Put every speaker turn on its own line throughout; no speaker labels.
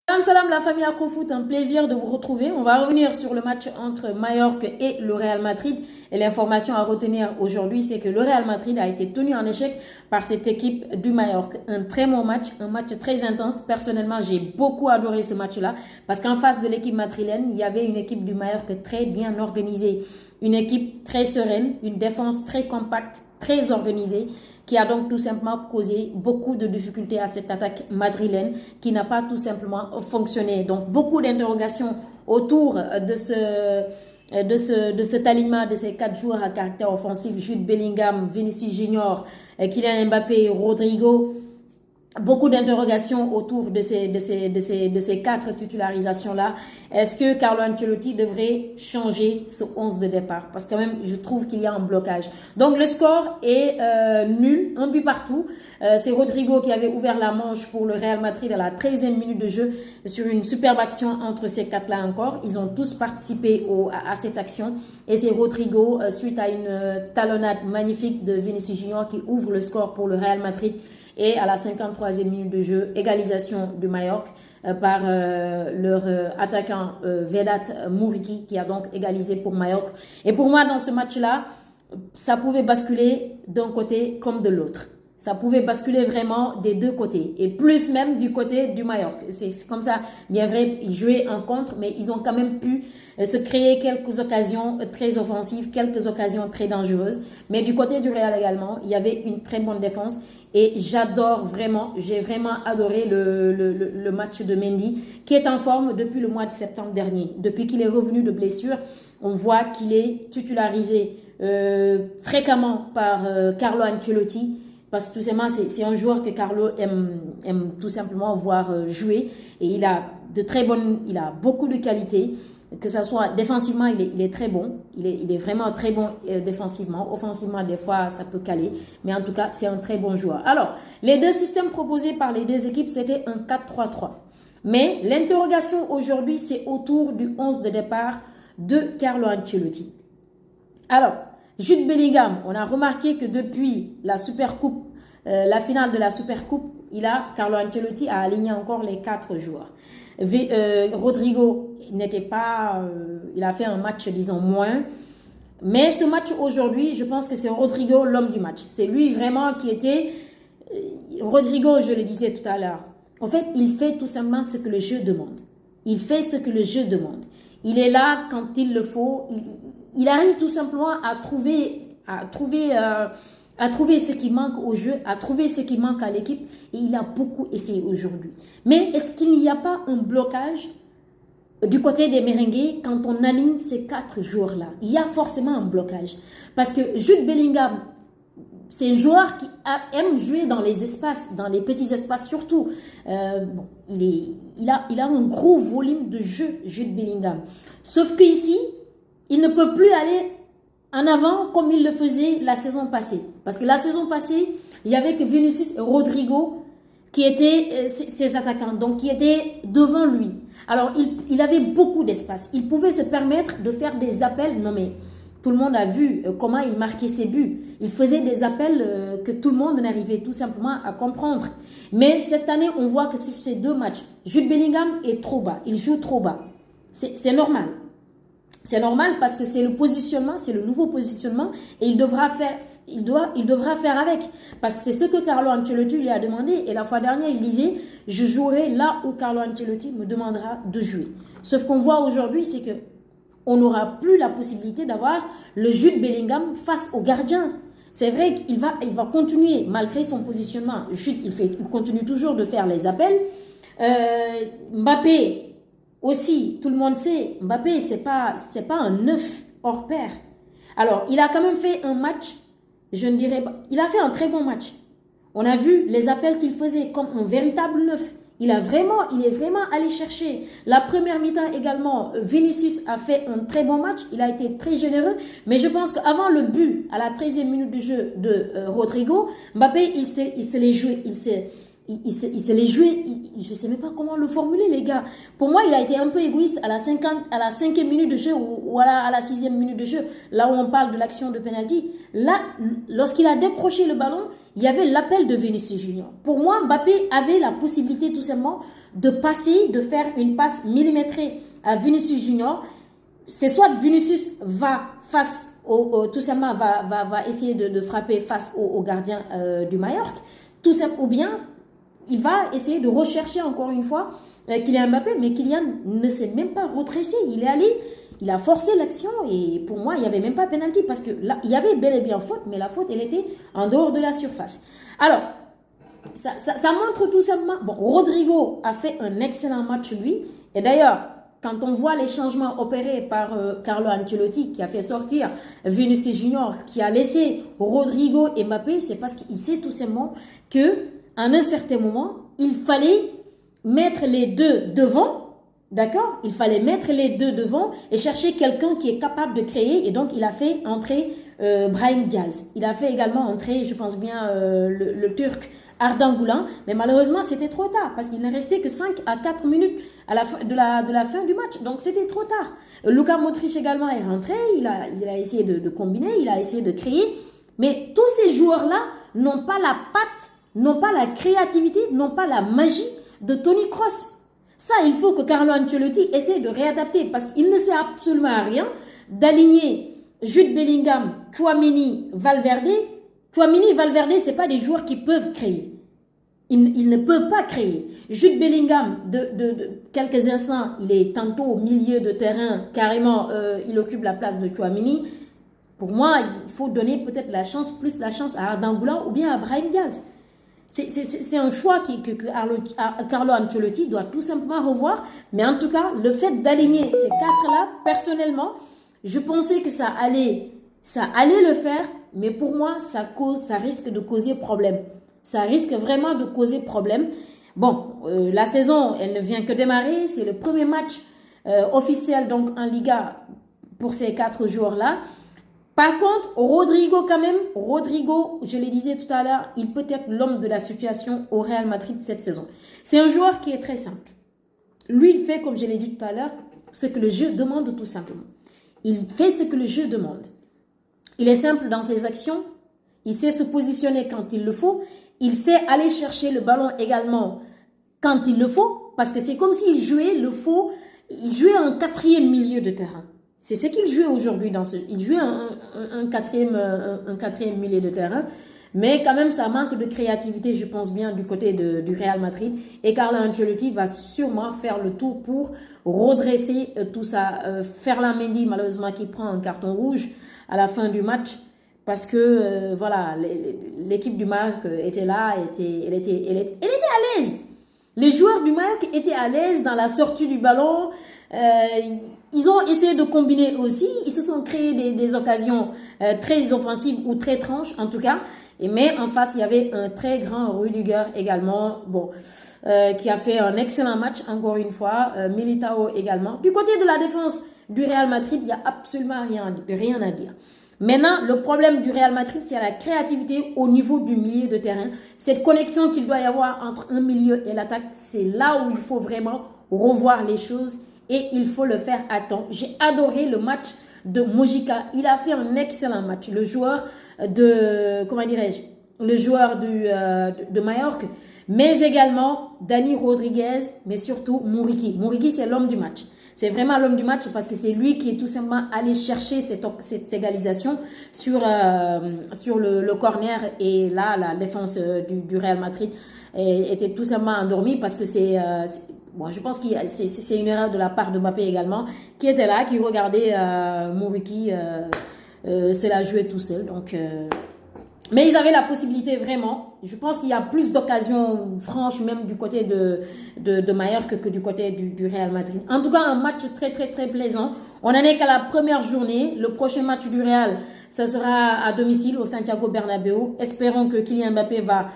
Salam salam la famille Afrofoot, un plaisir de vous retrouver. On va revenir sur le match entre Mallorca et le Real Madrid. Et l'information à retenir aujourd'hui, c'est que le Real Madrid a été tenu en échec par cette équipe du Mallorca. Un très bon match, un match très intense. Personnellement, j'ai beaucoup adoré ce match-là parce qu'en face de l'équipe madrilène, il y avait une équipe du Mallorca très bien organisée. Une équipe très sereine, une défense très compacte, très organisée, qui a donc tout simplement causé beaucoup de difficultés à cette attaque madrilène qui n'a pas tout simplement fonctionné. Donc beaucoup d'interrogations autour de cet alignement de ces 4 joueurs à caractère offensif: Jude Bellingham, Vinicius Junior, Kylian Mbappé, Rodrigo. Beaucoup d'interrogations autour de ces 4 titularisations-là. Est-ce que Carlo Ancelotti devrait changer ce 11 de départ? Parce que quand même, je trouve qu'il y a un blocage. Donc, le score est nul, un but partout. C'est Rodrigo qui avait ouvert la manche pour le Real Madrid à la 13e minute de jeu sur une superbe action entre ces 4-là encore. Ils ont tous participé à cette action. Et c'est Rodrigo, suite à une talonnade magnifique de Vinicius Junior, qui ouvre le score pour le Real Madrid. Et à la 53e minute de jeu, égalisation de Mallorca par leur attaquant Vedat Muriqi, qui a donc égalisé pour Mallorca. Et pour moi, dans ce match-là, ça pouvait basculer d'un côté comme de l'autre. Ça pouvait basculer vraiment des deux côtés, et plus même du côté du Mallorca. C'est comme ça, bien vrai, ils jouaient en contre, mais ils ont quand même pu se créer quelques occasions très offensives, quelques occasions très dangereuses. Mais du côté du Real également, il y avait une très bonne défense. Et j'adore vraiment, j'ai vraiment adoré le match de Mendy, qui est en forme depuis le mois de septembre dernier. Depuis qu'il est revenu de blessure, on voit qu'il est titularisé fréquemment par Carlo Ancelotti, parce que tout simplement, c'est un joueur que Carlo aime tout simplement voir jouer. Et il a beaucoup de qualités. Que ça soit défensivement, il est très bon. Il est vraiment très bon défensivement. Offensivement, des fois, ça peut caler. Mais en tout cas, c'est un très bon joueur. Alors, les deux systèmes proposés par les deux équipes, c'était un 4-3-3. Mais l'interrogation aujourd'hui, c'est autour du 11 de départ de Carlo Ancelotti. Alors, Jude Bellingham, on a remarqué que depuis la Supercoupe, la finale de la Supercoupe, Carlo Ancelotti a aligné encore les 4 joueurs. Rodrigo n'était pas, il a fait un match, disons, moins. Mais ce match aujourd'hui, je pense que c'est Rodrigo l'homme du match. C'est lui vraiment qui était, Rodrigo, je le disais tout à l'heure. En fait, il fait tout simplement ce que le jeu demande. Il fait ce que le jeu demande. Il est là quand il le faut. Il arrive tout simplement à trouver ce qui manque au jeu, à trouver ce qui manque à l'équipe, et il a beaucoup essayé aujourd'hui. Mais est-ce qu'il n'y a pas un blocage du côté des merengues quand on aligne ces 4 joueurs-là? Il y a forcément un blocage. Parce que Jude Bellingham, c'est un joueur qui aime jouer dans les espaces, dans les petits espaces surtout. Il a un gros volume de jeu, Jude Bellingham. Sauf qu'ici, il ne peut plus aller en avant comme il le faisait la saison passée. Parce que la saison passée, il y avait que Vinicius et Rodrigo qui étaient ses attaquants, donc qui étaient devant lui. Alors, il avait beaucoup d'espace. Il pouvait se permettre de faire des appels. Non, mais tout le monde a vu comment il marquait ses buts. Il faisait des appels que tout le monde n'arrivait tout simplement à comprendre. Mais cette année, on voit que sur ces 2 matchs, Jude Bellingham est trop bas. Il joue trop bas. C'est normal. C'est normal parce que c'est le positionnement, c'est le nouveau positionnement, et il devra faire avec. Parce que c'est ce que Carlo Ancelotti lui a demandé. Et la fois dernière, il disait: je jouerai là où Carlo Ancelotti me demandera de jouer. Sauf qu'on voit aujourd'hui, c'est que on n'aura plus la possibilité d'avoir le Jude Bellingham face au gardien. C'est vrai qu'il va continuer, malgré son positionnement. Jude, il continue toujours de faire les appels. Mbappé aussi, tout le monde sait, Mbappé, c'est pas un neuf hors pair. Alors, il a quand même fait un match, je ne dirais pas, il a fait un très bon match. On a vu les appels qu'il faisait comme un véritable neuf. Il est vraiment allé chercher. La première mi-temps également, Vinicius a fait un très bon match. Il a été très généreux. Mais je pense qu'avant le but, à la 13e minute de jeu de Rodrigo, Mbappé, il se l'est joué. Il se l'est joué. Je ne sais même pas comment le formuler, les gars. Pour moi, il a été un peu égoïste à la 5e minute de jeu ou à la 6e minute de jeu, là où on parle de l'action de penalty. Là, lorsqu'il a décroché le ballon, il y avait l'appel de Vinicius Junior. Pour moi, Mbappé avait la possibilité tout simplement de passer, de faire une passe millimétrée à Vinicius Junior. C'est soit Vinicius va face tout simplement va essayer de frapper face au gardien du Mallorca, tout simplement, ou bien il va essayer de rechercher encore une fois Kylian Mbappé, mais Kylian ne s'est même pas redressé. Il est allé, il a forcé l'action et pour moi, il n'y avait même pas pénalty parce que là, il y avait bel et bien faute, mais la faute, elle était en dehors de la surface. Alors, ça montre tout simplement... Bon, Rodrigo a fait un excellent match, lui. Et d'ailleurs, quand on voit les changements opérés par Carlo Ancelotti, qui a fait sortir Vinicius Junior, qui a laissé Rodrigo et Mbappé, c'est parce qu'il sait tout simplement que en un certain moment, il fallait mettre les deux devant, d'accord? Il fallait mettre les deux devant et chercher quelqu'un qui est capable de créer. Et donc, il a fait entrer Brahim Diaz. Il a fait également entrer, je pense bien, le Turc Arda Güler. Mais malheureusement, c'était trop tard parce qu'il ne restait que 5 à 4 minutes à la fin, de la fin du match. Donc, c'était trop tard. Luka Modric également est rentré. Il a essayé de combiner, il a essayé de créer. Mais tous ces joueurs-là n'ont pas la patte, n'ont pas la créativité, n'ont pas la magie de Toni Kroos. Ça, il faut que Carlo Ancelotti essaie de réadapter parce qu'il ne sait absolument rien d'aligner Jude Bellingham, Tchouaméni, Valverde. Tchouaméni et Valverde, ce n'est pas des joueurs qui peuvent créer. Ils ne peuvent pas créer. Jude Bellingham, de quelques instants, il est tantôt au milieu de terrain, carrément, il occupe la place de Tchouaméni. Pour moi, il faut donner peut-être plus la chance à Arda Güler ou bien à Brahim Diaz. C'est un choix que Carlo Ancelotti doit tout simplement revoir. Mais en tout cas, le fait d'aligner ces quatre-là, personnellement, je pensais que ça allait le faire. Mais pour moi, ça risque de causer problème. Ça risque vraiment de causer problème. Bon, la saison, elle ne vient que démarrer. C'est le premier match officiel donc en Liga pour ces 4 joueurs-là. Par contre, Rodrigo quand même, je le disais tout à l'heure, il peut être l'homme de la situation au Real Madrid cette saison. C'est un joueur qui est très simple. Lui, il fait, comme je l'ai dit tout à l'heure, ce que le jeu demande tout simplement. Il fait ce que le jeu demande. Il est simple dans ses actions. Il sait se positionner quand il le faut. Il sait aller chercher le ballon également quand il le faut. Parce que c'est comme s'il jouait il jouait un 4e milieu de terrain. C'est ce qu'il jouait aujourd'hui il jouait un quatrième milieu de terrain. Mais quand même, ça manque de créativité, je pense bien, du côté du Real Madrid. Et Carlo Ancelotti va sûrement faire le tout pour redresser tout ça. Ferland Mendy, malheureusement, qui prend un carton rouge à la fin du match. Parce que, voilà, l'équipe du Maroc était là, elle était à l'aise. Les joueurs du Maroc étaient à l'aise dans la sortie du ballon. Ils ont essayé de combiner aussi. Ils se sont créés des occasions très offensives ou très tranches, en tout cas. Mais en face, il y avait un très grand Rudiger également, qui a fait un excellent match, encore une fois. Militao également. Du côté de la défense du Real Madrid, il n'y a absolument rien à dire. Maintenant, le problème du Real Madrid, c'est la créativité au niveau du milieu de terrain. Cette connexion qu'il doit y avoir entre un milieu et l'attaque, c'est là où il faut vraiment revoir les choses et il faut le faire à temps. J'ai adoré le match de Mojica. Il a fait un excellent match. Le joueur de Mallorca, mais également Dani Rodriguez, mais surtout Muriqi. Muriqui, c'est l'homme du match. C'est vraiment l'homme du match parce que c'est lui qui est tout simplement allé chercher cette égalisation sur le corner. Et là, la défense du Real Madrid était tout simplement endormie parce que je pense que c'est une erreur de la part de Mbappé également, qui était là, qui regardait Muriqui se la jouer tout seul. Donc, mais ils avaient la possibilité vraiment. Je pense qu'il y a plus d'occasions franches même du côté de Mallorca que du côté du Real Madrid. En tout cas, un match très très très plaisant. On n'en est qu'à la première journée. Le prochain match du Real, ça sera à domicile au Santiago Bernabéu. Espérons que Kylian Mbappé va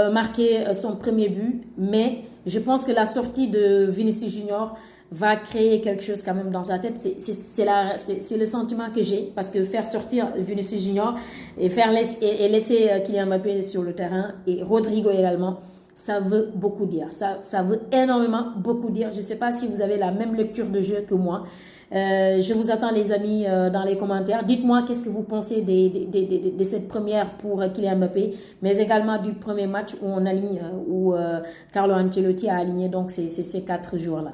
marquer son premier but. Mais je pense que la sortie de Vinicius Junior va créer quelque chose quand même dans sa tête. C'est le sentiment que j'ai, parce que faire sortir Vinicius Junior et laisser Kylian Mbappé sur le terrain et Rodrigo également, ça veut beaucoup dire. Ça veut énormément beaucoup dire. Je ne sais pas si vous avez la même lecture de jeu que moi. Je vous attends les amis dans les commentaires. Dites-moi qu'est-ce que vous pensez de cette première pour Kylian Mbappé, mais également du premier match où on aligne, où Carlo Ancelotti a aligné donc ces 4 joueurs-là.